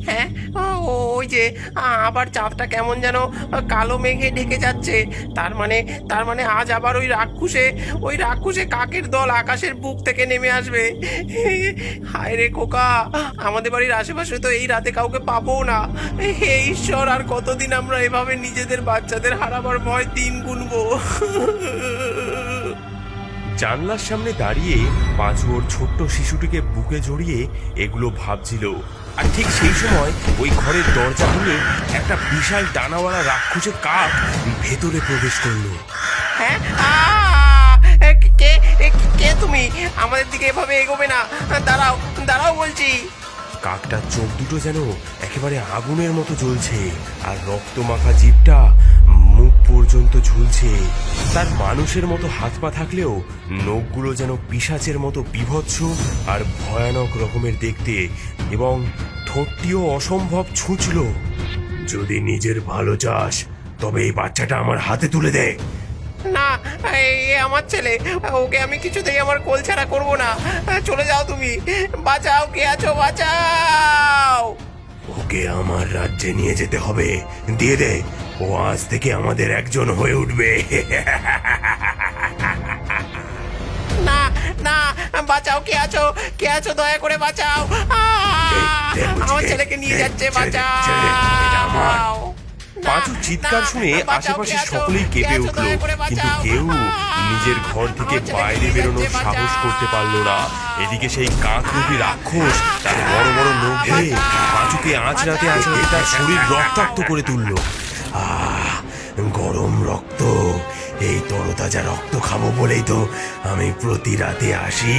হ্যাঁ, ওই যে আবার চাঁদটা কেমন যেন কালো মেঘে ঢেকে যাচ্ছে। তার মানে আজ আবার ওই রাক্ষসে কাকের দল আকাশের বুক থেকে নেমে আসবে। হায় রে খোকা, আমাদের বাড়ির আশেপাশে তো এই রাতে কাউকে পাবো না। হে ঈশ্বর, আর কতদিন আমরা এভাবে নিজেদের বাচ্চাদের হারাবার ভয় দিন গুনবো। জানলার সামনে দাঁড়িয়ে পাঁচু ওর ছোট্ট শিশুটিকে বুকে জড়িয়ে এগুলো ভাবছিল। আর ঠিক সেই সময় ওই ঘরের দরজা খুলে একটা বিশাল ডানাওয়ালা রাক্ষসে কাক ভেতরে প্রবেশ করলো। হ্যাঁ, কে কে তুমি? আমাদের দিকে এভাবে এগোবে না। দাঁড়াও দাঁড়াও বলছি। কাকটার চোখ দুটো যেন একেবারে আগুনের মতো জ্বলছে, আর রক্তমাখা জিভটা মুখ পর্যন্ত ঝুলছে। তার মানুষের মতো হাত পা থাকলেও নখগুলো যেন পিশাচের মতো বীভৎস আর ভয়ানক রকমের দেখতে, এবং ঠোঁটটিও অসম্ভব ছুঁচল। যদি নিজের ভালো চাস তবে এই বাচ্চাটা আমার হাতে তুলে দে। না, এ আমার ছেলে, ওকে আমি কিছুতেই আমার কোল ছাড়া করবো না। চলে যাও তুমি। বাঁচাও, কে আছো, বাঁচাও। ওকে আমার রাজ্যে নিয়ে যেতে হবে, দিয়ে দে। ও আজ থেকে আমাদের একজন হয়ে উঠবে। না না, বাঁচাও, কে আছো, কে আছো, দয়া করে বাঁচাও। আমার ছেলেকে নিয়ে যাচ্ছে, বাঁচাও। পাঁচু চিৎকার শুনে আশেপাশে সকলেই কেঁপে উঠল, কিন্তু কেউ নিজের ঘর থেকে বাইরে বেরোনোর সাহস করতে পারলো না। এদিকে সেই কাকরূপী রাক্ষস তার বড় বড় নখ দিয়ে পাঁচুকে আঁচড়াতে আঁচড়াতে তার শরীর রক্তাক্ত করে তুলল। গরম রক্ত, এই তরতাজা রক্ত খাবো বলেই তো আমি প্রতি রাতে আসি।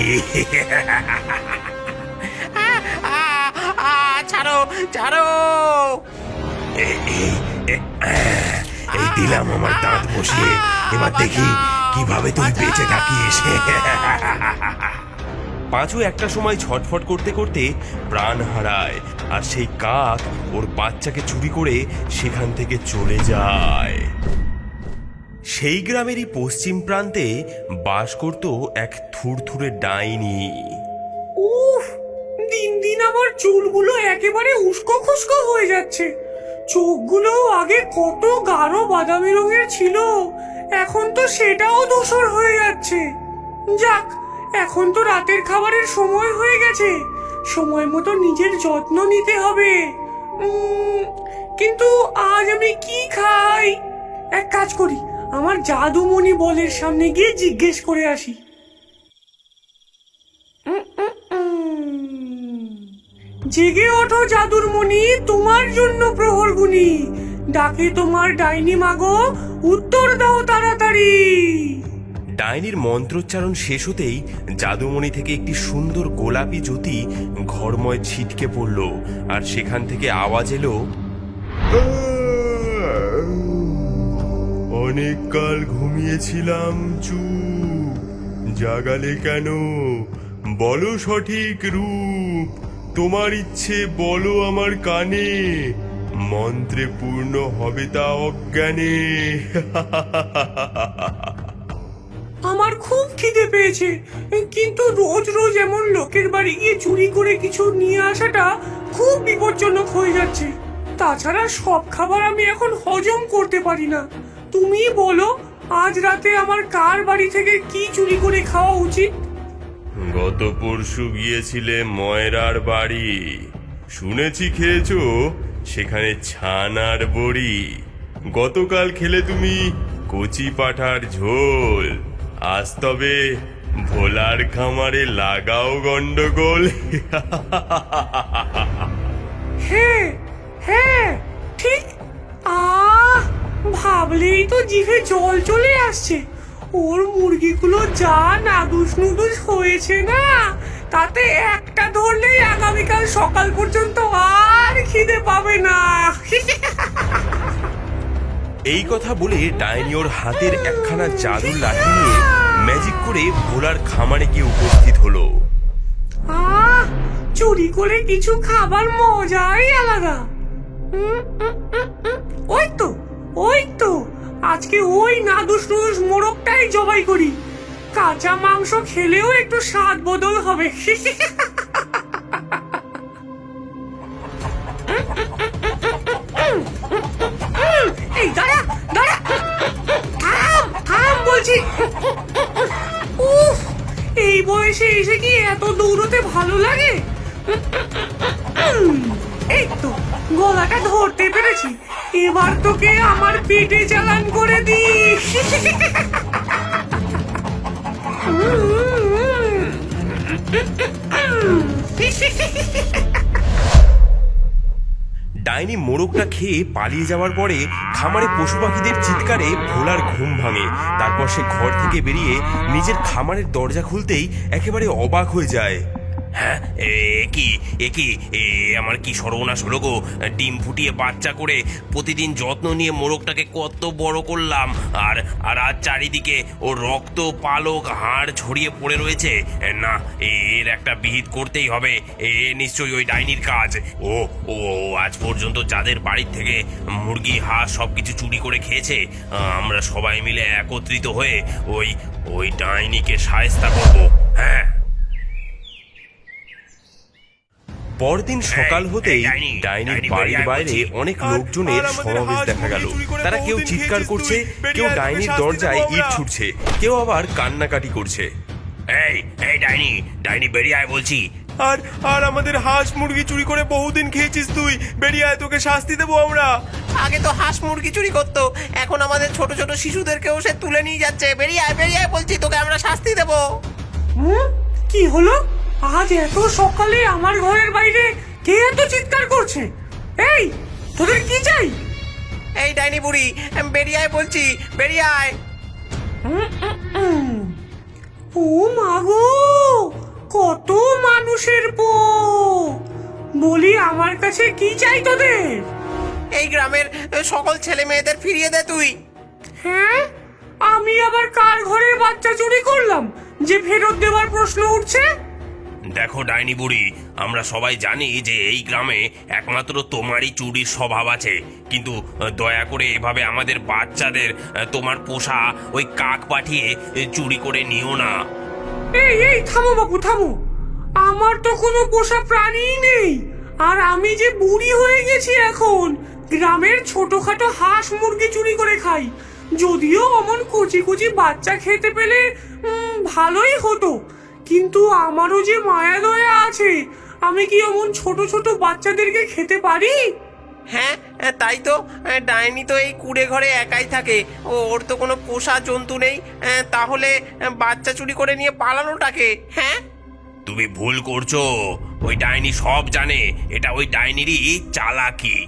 ছাড়ো ছাড়ো। এই দিলাম আমার দাঁত বসিয়ে, এবার দেখি কিভাবে তুই বেঁচে থাকিস। পাঁচু একটা সময় ছটফট করতে করতে প্রাণ হারায়, আর সেই কাক ওর বাচ্চাকে চুরি করে সেখান থেকে চলে যায়। সেই গ্রামেরই পশ্চিম প্রান্তে বাস করত এক থুরথুরে ডাইনি। উফ, দিন দিন আমার চুলগুলো একেবারে উস্কো খুস্কো হয়ে যাচ্ছে। চোখগুলো আগে কত গাঢ় বাদামি রঙের ছিল, এখন তো সেটাও ধূসর হয়ে যাচ্ছে। যাক, এখন তো রাতের খাবারের সময় হয়ে গেছে, সময় মতো নিজের যত্ন নিতে হবে। কিন্তু আজ আমি কি খাই? এক কাজ করি, আমার জাদুমণি বলের সামনে গিয়ে জিজ্ঞেস করে আসি। জেগে ওঠো জাদুর মণি, তোমার জন্য প্রহর গুনি, ডাকে তোমার ডাইনি মাগো, উত্তর দাও তাড়াতাড়ি। ডাইনির মন্ত্রোচ্চারণ শেষ হতেই জাদুমণি থেকে একটি সুন্দর গোলাপি জ্যোতি ঘরময় ছিটকে পড়ল, আর সেখান থেকে আওয়াজ এলো, অনেক কাল ঘুমিয়েছিলাম, চুপ, জাগালে কেন? বলো সঠিক রূপ, তোমার ইচ্ছে বলো আমার কানে, মন্ত্রে পূর্ণ হবে তা অজ্ঞানে। আমার খুব খিদে পেয়েছে, কিন্তু রোজ রোজ এমন লোকের বাড়ি গিয়ে চুরি করে কিছু নিয়ে আসাটা খুব বিপজ্জনক হয়ে যাচ্ছে। তাছাড়া সব খাবার আমি এখন হজম করতে পারি না। তুমি বলো, আজ রাতে আমার কার বাড়ি থেকে কি চুরি করে খাওয়া উচিত? গত পরশু গিয়েছিলে ময়রার বাড়ি, শুনেছি খেয়েছো সেখানে ছানার বড়ি। গতকাল খেলে তুমি কচি পাঠার ঝোল, আজ তবে ভোলার খামারে লাগাও গন্ডগোল। হ্যাঁ হ্যাঁ, ঠিক। ভাবলেই তো জিভে জল চলে আসছে। ওর মুরগিগুলো যা নাদুস নুদুস হয়েছে না, তাতে একটা ধরলেই আগামীকাল সকাল পর্যন্ত আর খিদে পাবে না। এই কথা বলে ডাইনি ওর হাতের একখানা জাদুর লাঠি নিয়ে ম্যাজিক করে ভোলার খামারে গিয়ে উপস্থিত হলো। চুরি করে কিছু খাবার মজাই আলাদা। ওই তো আজকে ওই নাদুস নুদুস মোরগটাই জবাই করি। কাঁচা মাংস খেলেও একটু স্বাদ বদল হবে। বলছি। উফ, এই বয়সে এসে কি এত দৌড়তে ভালো লাগে? এই তো গলাটা ধরতে পেরেছি, এবার তোকে আমার পেটে চালান করে দি। ডাইনি মোরগটা খেয়ে পালিয়ে যাওয়ার পরে খামারে পশু পাখিদের চিৎকারে ভোলার ঘুম ভাঙে। তারপর সে ঘর থেকে বেরিয়ে নিজের খামারের দরজা খুলতেই একেবারে অবাক হয়ে যায়। হ্যাঁ, আমার কি সর্বনাশ হলো গো! ডিম ফুটিয়ে বাচ্চা করে প্রতিদিন যত্ন নিয়ে মোরগটাকে কত বড় করলাম, আর আর আজ চারিদিকে ও রক্ত পালক হাড় ছড়িয়ে পড়ে রয়েছে। না, এর একটা বিহিত করতেই হবে। নিশ্চয়ই ওই ডাইনির কাজ। ও ও আজ পর্যন্ত যাদের বাড়ির থেকে মুরগি হাঁস সবকিছু চুরি করে খেয়েছে, আমরা সবাই মিলে একত্রিত হয়ে ওই ওই ডাইনিকে শায়েস্তা করবো। হ্যাঁ। পরদিন সকাল হতেই ডাইনির বাড়ির বাইরে অনেক লোকজনের সমাবেশ দেখা গেল। তারা কেউ চিৎকার করছে, কেউ ডাইনির দরজায় ইট ছুটছে, কেউ আবার কান্নাকাটি করছে। এই এই ডাইনি ডাইনি বেরিয়ে আয় বলছি। আর আমাদের হাঁস মুরগি চুরি করে বহুদিন খেয়েছিস তুই, বেরিয়ে আয়, তোকে শাস্তি দেবো আমরা। আগে তো হাঁস মুরগি চুরি করতো, এখন আমাদের ছোট ছোট শিশুদেরকেও সে তুলে নিয়ে যাচ্ছে। বেরিয়ে আয় বলছি, তোকে আমরা শাস্তি দেবো। কি হলো? আজ এত সকালে আমার ঘরের বাইরে কে এত চিৎকার করছে? এই, তোদের কি চাই? এই ডাইনি বুড়ি, বেরিয়ে আয় বলছি, বেরিয়ে আয়। ও মাগো, কত মানুষের পো! বলি, আমার কাছে কি চাই তোদের? এই গ্রামের সকল ছেলে মেয়েদের ফিরিয়ে দে তুই। হ্যাঁ, আমি আবার কার ঘরের বাচ্চা চুরি করলাম যে ফেরত দেওয়ার প্রশ্ন উঠছে? দেখো ডাইনি বুড়ি, আমরা সবাই জানি যে এই গ্রামে একমাত্র তোমারই চুরির স্বভাব আছে, কিন্তু দয়া করে এভাবে আমাদের বাচ্চাদের তোমার পোষা ওই কাক পাঠিয়ে চুরি করে নিও না। এই থামো বাবু, থামো। আমার তো কোনো পোষা প্রাণীই নেই, আর আমি যে বুড়ি হয়ে গেছি এখন, গ্রামের ছোটখাটো হাঁস মুরগি চুরি করে খাই। যদিও অমন কচি কচি বাচ্চা খেতে পেলে ভালোই হতো, কিন্তু আমারও যে মায়া দয়া আছে, আমি কি অমন ছোট ছোট বাচ্চাদেরকে খেতে পারি? হ্যাঁ, তাই তো। ডাইনি তো এই কুড়ে ঘরে একাই থাকে, ওর তো কোনো পোষা জন্তু নেই। তাহলে বাচ্চা চুরি করে নিয়ে পালানোটাকে? হ্যাঁ, তুমি ভুল করছো। ওই ডাইনি সব জানে, এটা ওই ডাইনিরই চালাকি।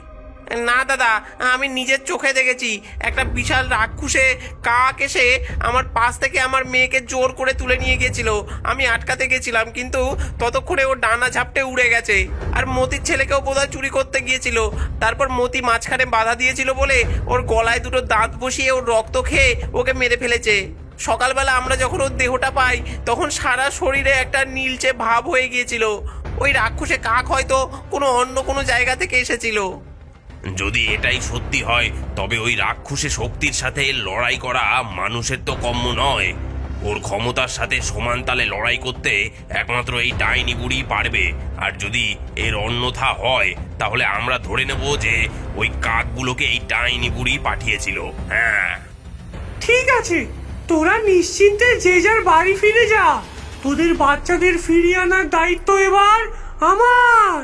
না দাদা, আমি নিজের চোখে দেখেছি। একটা বিশাল রাক্ষসে কাক এসে আমার পাশ থেকে আমার মেয়েকে জোর করে তুলে নিয়ে গেছিল। আমি আটকাতে গেছিলাম, কিন্তু ততক্ষণে ওর ডানা ঝাপটে উড়ে গেছে। আর মতির ছেলেকেও বোধহয় চুরি করতে গিয়েছিল। তারপর মতি মাঝখানে বাধা দিয়েছিল বলে ওর গলায় দুটো দাঁত বসিয়ে ওর রক্ত খেয়ে ওকে মেরে ফেলেছে। সকালবেলা আমরা যখন ওর দেহটা পাই, তখন সারা শরীরে একটা নীলচে ভাব হয়ে গিয়েছিল। ওই রাক্ষসে কাক হয়তো অন্য কোনো জায়গা থেকে এসেছিল। যদি এটাই সত্যি হয়, তবে ওই রাক্ষসে শক্তির সাথে লড়াই করা মানুষের তো কম্য নয়। ওর ক্ষমতার সাথে সমান তালে লড়াই করতে একমাত্র এই ডাইনি বুড়ি পারবে। আর যদি এর অন্যথা হয়, তাহলে আমরা ধরে নেব যে ওই কাকগুলোকে এই ডাইনি বুড়ি পাঠিয়েছিল। হ্যাঁ, ঠিক আছে, তোরা নিশ্চিন্তে যে যার বাড়ি ফিরে যা। তোদের বাচ্চাদের ফিরিয়ে আনার দায়িত্ব এবার আমার।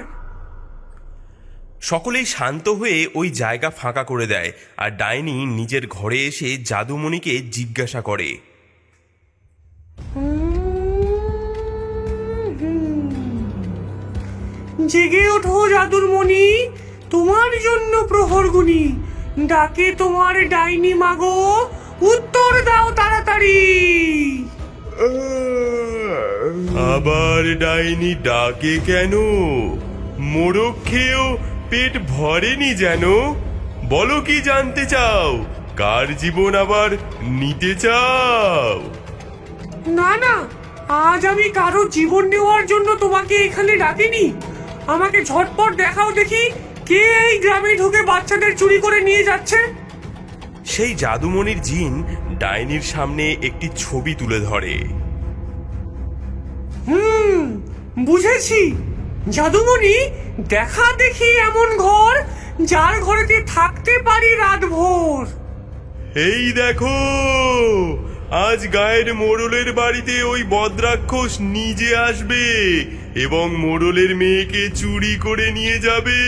সকলেই শান্ত হয়ে ওই জায়গা ফাঁকা করে দেয়, আর ডাইনি নিজের ঘরে এসে জাদুমণিকে জিজ্ঞাসা করে। জেগে ওঠো জাদুর মণি, তোমার জন্য প্রহর গুনি। ডাকে তোমার ডাইনি মাগো, উত্তর দাও তাড়াতাড়ি। আবার ডাইনি ডাকে কেন? মোরগ খেয়েও পেট ভরেনি যেন? বলো, কি জানতে চাও? কার জীবন আবার নিতে চাও? না না, আজ আমি কারো জীবন নেওয়ার জন্য তোমাকে এখানে ডাকিনি। আমাকে ঝটপট দেখাও দেখি, কে এই গ্রামে ঢুকে বাচ্চাদের চুরি করে নিয়ে যাচ্ছে। সেই জাদুমণির জিন ডাইনির সামনে একটি ছবি তুলে ধরে। বুঝেছি। জাদুমণি, দেখা দেখি এমন ঘর যার ঘরেতে থাকতে পারি রাত ভোর। এই দেখো, আজ গায়ের মোড়লের বাড়িতে ওই বদ্রাক্ষস নিজে আসবে এবং মোড়লের মেয়েকে চুরি করে নিয়ে যাবে।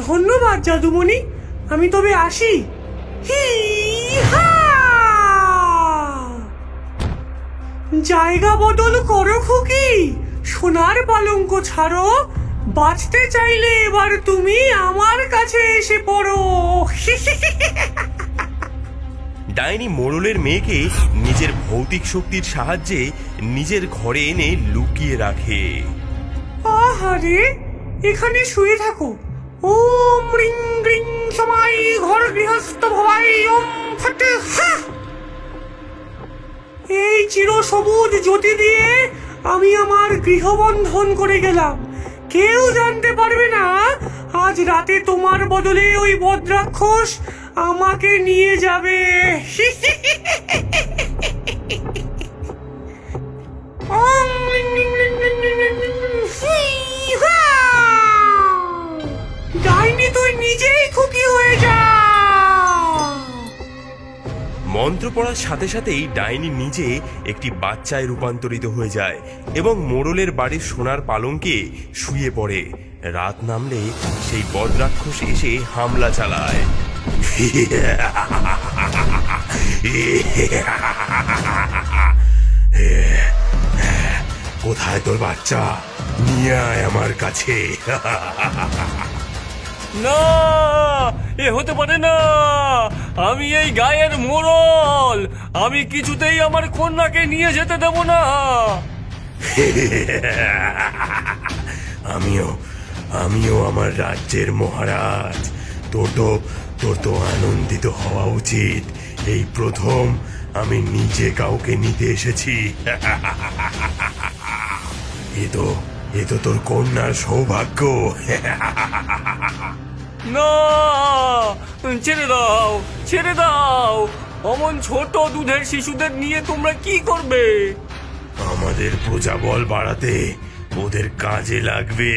ধন্যবাদ জাদুমণি, আমি তবে আসি। হি হা! জায়গা বদল করো খুকি, সোনার পালঙ্ক ছাড়ো, বাঁচতে চাইলে এবার তুমি আমার কাছে এসে পড়ো। ডাইনি মোড়লের মেয়েকে নিজের ভৌতিক শক্তির সাহায্যে নিজের ঘরে এনে লুকিয়ে রাখে। আহারে, এখানে শুয়ে থাকো। ওম রিং রিং সমাই ঘর গৃহস্থ ভবাই ওম ফট হা! এই চিরসবুজ জ্যোতি দিয়ে আমি আমার গৃহবন্ধন করে গেলাম। কেউ জানতে পারবে না আজ রাতে তোমার বদলে ওই বদ্রাক্ষস আমাকে নিয়ে যাবে। ওম রিং রিং রিং রিং রিং রিং রিং রিং, হি হা! ডাইনি তুই নিজেই খুকি হয়ে যা। মন্ত্র পড়ার সাথে সাথেই ডাইনি নিজে একটি বাচ্চায় রূপান্তরিত হয়ে যায় এবং মোড়লের বাড়ির সোনার পালঙ্কে শুয়ে পড়ে। রাত নামলে সেই বদ্রাক্ষস এসে হামলা চালায়। কোথায় তোর বাচ্চা? নিয়ে আয় আমার কাছে। না, এ হতে পারে না। আমি এই গায়ের মোড়ল, আমি কিছুতেই আমার কন্যাকে নিয়ে যেতে দেব না। আমিও আমার রাজ্যের মহারাজ। তোর তো আনন্দিত হওয়া উচিত। এই প্রথম আমি নিজে কাউকে নিতে এসেছি। এ তো তোর কন্যার সৌভাগ্য। না, ছেড়ে দাও, ছেড়ে দাও। অমন ছোট দুধের শিশুদের নিয়ে তোমরা কি করবে? আমাদের প্রজাবল বাড়াতে ওদের কাজে লাগবে।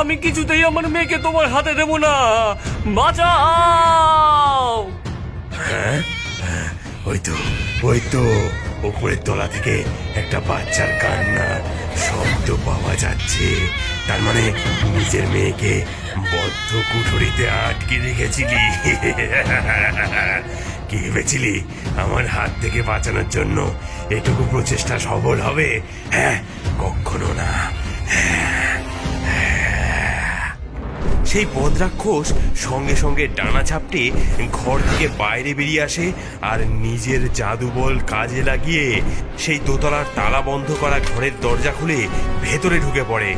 আমি কিছুতেই আমার মেয়েকে তোমার হাতে দেব না। বাঁচাও! ওই তো উপরের তলা থেকে একটা বাচ্চার কান্নার শব্দ পাওয়া যাচ্ছে। তার মানে নিজের মেয়েকে বদ্ধ কুঠুরিতে আটকে রেখেছিলি। কি ভেবেছিলি আমার হাত থেকে বাঁচানোর জন্য এটুকু প্রচেষ্টা সফল হবে? হ্যাঁ, কখনো না। সেই বদ্রাক্ষস সঙ্গে সঙ্গে ডানা ঝাপটে ঘর থেকে বাইরে বেরিয়ে আসে আর নিজের জাদুবল কাজে লাগিয়ে সেই দোতলার তালা বন্ধ করা ঘরের দরজা খুলে ভেতরে ঢুকে পড়ে।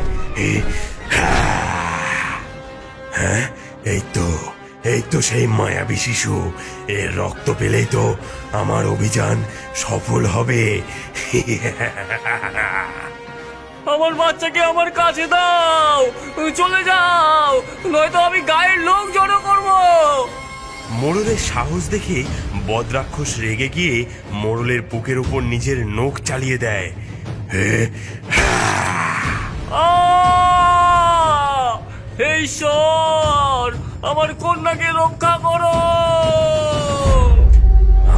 হ্যাঁ, এই তো সেই মায়াবী শিশু। এর রক্ত পেলেই তো আমার অভিযান সফল হবে। আমার বাচ্চাকে আমার কাছে দাও, চলে যাও, নয়তো আমি গায়ের লোক জড়ো করব। মোড়লের সাহস দেখে বদ্রাক্ষস রেগে গিয়ে মোড়লের বুকের উপর নিজের নখ চালিয়ে দেয়। হে ঈশ্বর, আমার কন্যাকে রক্ষা করো।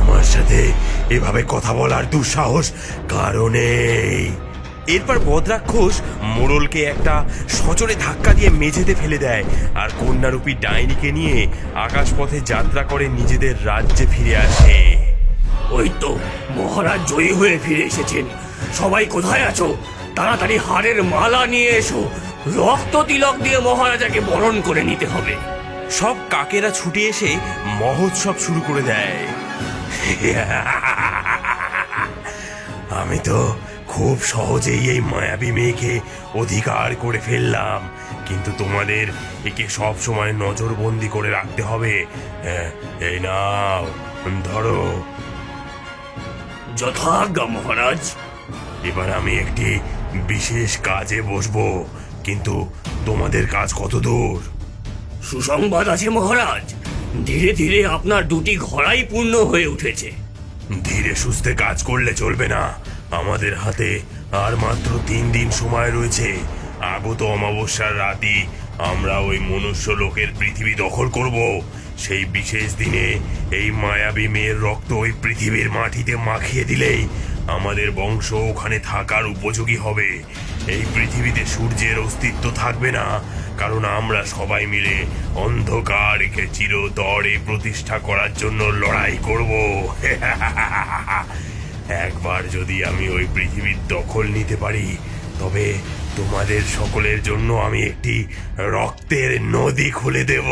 আমার সাথে এভাবে কথা বলার দুঃসাহস কারণে। এরপর বদ্রাক্ষস মোড়লকে একটা সজোরে ধাক্কা দিয়ে মেঝেতে ফেলে দেয় আর কন্যারূপী ডাইনিকে নিয়ে আকাশপথে যাত্রা করে নিজেদের রাজ্যে ফিরে আসে। ওই তো মহারাজ জয়ী হয়ে ফিরে এসেছেন। সবাই কোথায় আছো? তাড়াতাড়ি হাড়ের মালা নিয়ে এসো। রক্ত তিলক দিয়ে মহারাজাকে বরণ করে নিতে হবে। সব কাকেরা ছুটে এসে মহোৎসব শুরু করে দেয়। আমি তো খুব সহজেই এই মায়াবী মেয়েকে অধিকার করে ফেললাম, কিন্তু তোমাদের একে সব সময় নজরবন্দি করে রাখতে হবে। এই নাও, ধরো। যথাজ্ঞা মহারাজ। এবার আমি একটি বিশেষ কাজে বসবো, কিন্তু তোমাদের কাজ কত দূর? সুসংবাদ আছে মহারাজ, ধীরে ধীরে আপনার দুটি ঘোড়াই পূর্ণ হয়ে উঠেছে। ধীরে সুস্থে কাজ করলে চলবে না। আমাদের হাতে আর মাত্র 3 দিন সময় রয়েছে। আগত অমাবস্যার রাতই আমরা ওই মনুষ্য লোকের পৃথিবী দখল করব। সেই বিশেষ দিনে এই মায়াবী মেয়ের রক্ত ওই পৃথিবীর মাটিতে মাখিয়ে দিলেই আমাদের বংশ ওখানে থাকার উপযোগী হবে। এই পৃথিবীতে সূর্যের অস্তিত্ব থাকবে না, কারণ আমরা সবাই মিলে অন্ধকারকে চিরতরে প্রতিষ্ঠা করার জন্য লড়াই করব। একবার যদি আমি ওই পৃথিবীর দখল নিতে পারি, তবে তোমাদের সকলের জন্য আমি একটি রক্তের নদী খুলে দেব।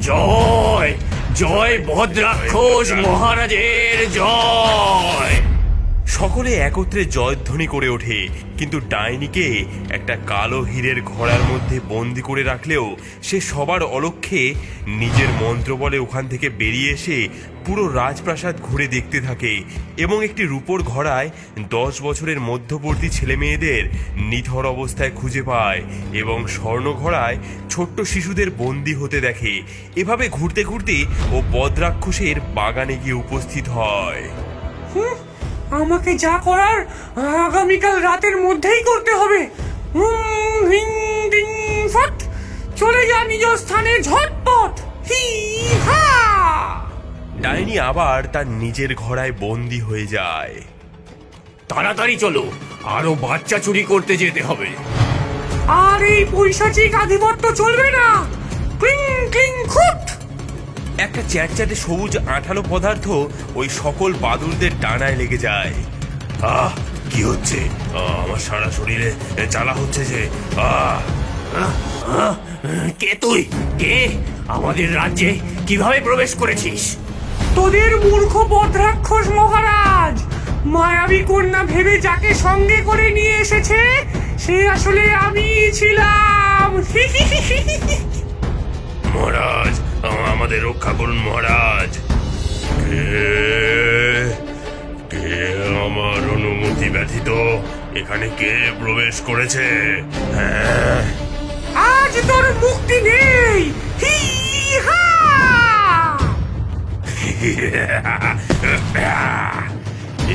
জয় জয় ভদ্রাক্ষস মহারাজের জয়। সকলে একত্রে জয়ধ্বনি করে ওঠে, কিন্তু ডাইনিকে একটা কালো হীরের ঘোড়ার মধ্যে বন্দি করে রাখলেও সে সবার অলক্ষ্যে নিজের মন্ত্র বলে ওখান থেকে বেরিয়ে এসে পুরো রাজপ্রাসাদ ঘুরে দেখতে থাকে এবং একটি রূপোর ঘোড়ায় 10 বছরের মধ্যবর্তী ছেলে মেয়েদের নিথর অবস্থায় খুঁজে পায় এবং স্বর্ণ ঘোড়ায় ছোট্ট শিশুদের বন্দি হতে দেখে। এভাবে ঘুরতে ঘুরতে ও বদ্রাক্ষসের বাগানে গিয়ে উপস্থিত হয়। আমাকে যা করার আগামীকাল রাতের মধ্যেই করতে হবে। হিং ডিং ফট, চলে যা নিজ স্থানে ঝটপট। হি হা। ডাইনি আবার তার নিজের ঘোড়ায় বন্দি হয়ে যায়। তাড়াতাড়ি চলো, আরো বাচ্চা চুরি করতে যেতে হবে। আর এই পৈশাচিক আধিপত্য চলবে না। ক্লিং ক্লিং খুট। একটা চ্যাটচ্যাটে সবুজ আঠালো পদার্থ ওই সকল বাদুড়দের ডানায় লেগে যায়। কি হচ্ছে? আমার সারা শরীরে জ্বালা হচ্ছে যে। কে তুই? কে? আমাদের রাজ্যে কিভাবে প্রবেশ করেছিস? তোদের মূর্খ বদ্রাক্ষস মহারাজ মায়াবী কন্যা ভেবে যাকে সঙ্গে করে নিয়ে এসেছে সে আসলে আমি ছিলাম। মহারাজ, আমাদের রক্ষা করুন মহারাজ। কে আমার অনুমতি ব্যতীত এখানে কে প্রবেশ করেছে? হ্যাঁ, আজ তোর মুক্তি নেই। হি হা।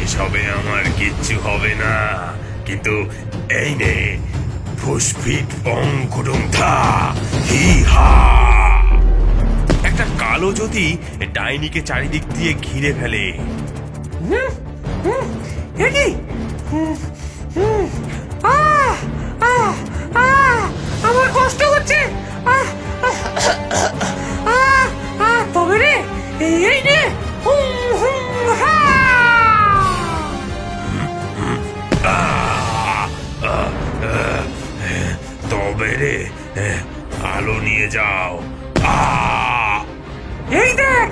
এসবে আমার কিচ্ছু হবে না, কিন্তু এই নে ফুসফিট পং কুটুম থা হি হা। একটা কালো জ্যোতি ডাইনিকে চারিদিক দিয়ে ঘিরে ফেলে। কি? আমার কষ্ট হচ্ছে। তবে রে এই নে হুম হুম হা। তবে রে আলো নিয়ে যাও। এই দেখ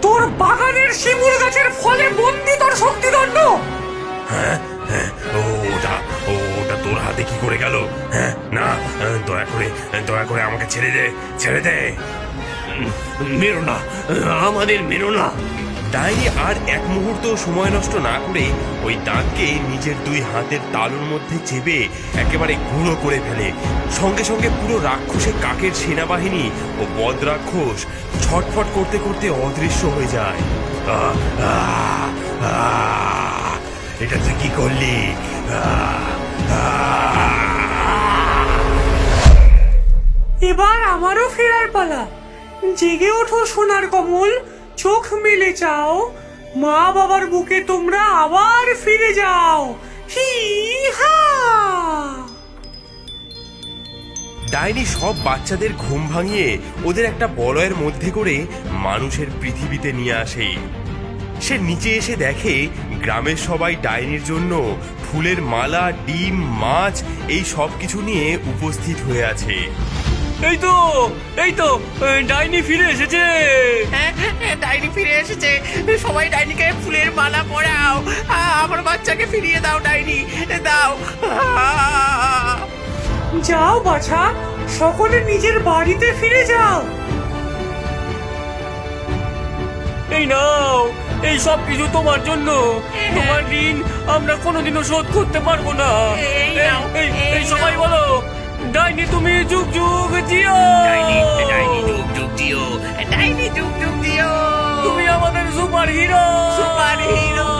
তোর বাগানের শিমুল গাছের ফলে বন্দি তোর শক্তিদণ্ড। হ্যাঁ, ওটা তোর হাতে কি করে গেল? হ্যাঁ, না, দয়া করে আমাকে ছেড়ে দে। মেরো না, আমাদের মেরো না। ডাইনি আর এক মুহূর্ত সময় নষ্ট না করে ওই দাঁতকে নিজের 2 হাতের তালুর মধ্যে চেপে একেবারে গুঁড়ো করে ফেলে। সঙ্গে সঙ্গে পুরো রাক্ষসে কাকের সেনাবাহিনী ও বদ্রাক্ষস ছটফট করতে করতে অদৃশ্য হয়ে যায়। এটা তুই কি করলি? এবার আমারও ফেরার পালা। জেগে ওঠো সোনার কমল, চোখ মেলে চাও, মা বাবার বুকে তোমরা আবার ফিরে যাও। হি হা। ডাইনি সব বাচ্চাদের ঘুম ভাঙিয়ে ওদের একটা বলয়ের মধ্যে করে মানুষের পৃথিবীতে নিয়ে আসে। সে নিচে এসে দেখে গ্রামের সবাই ডাইনির জন্য ফুলের মালা, ডিম, মাছ এই সব কিছু নিয়ে উপস্থিত হয়ে আছে। এই তো ডাইনি ফিরে এসেছে। হ্যাঁ, ডাইনি ফিরে এসেছে। সবাই ডাইনিকে ফুলের মালা পরাও। আমার বাচ্চাকে ফিরিয়ে দাও ডাইনি, দাও। যাও বাছা, সকলে নিজের বাড়িতে ফিরে যাও। এই নাও, এই সব কিছু তোমার জন্য। তোমার ঋণ আমরা কোনোদিনও শোধ করতে পারবো না। এই নাও, এই সবাই বলো, ডাইনি তুমি যুগ যুগ জিও। ডাইনি যুগ যুগ দিও, ডাইনি যুগ যুগ দিও। তুমি আমাদের সুপার হিরো। Super hero.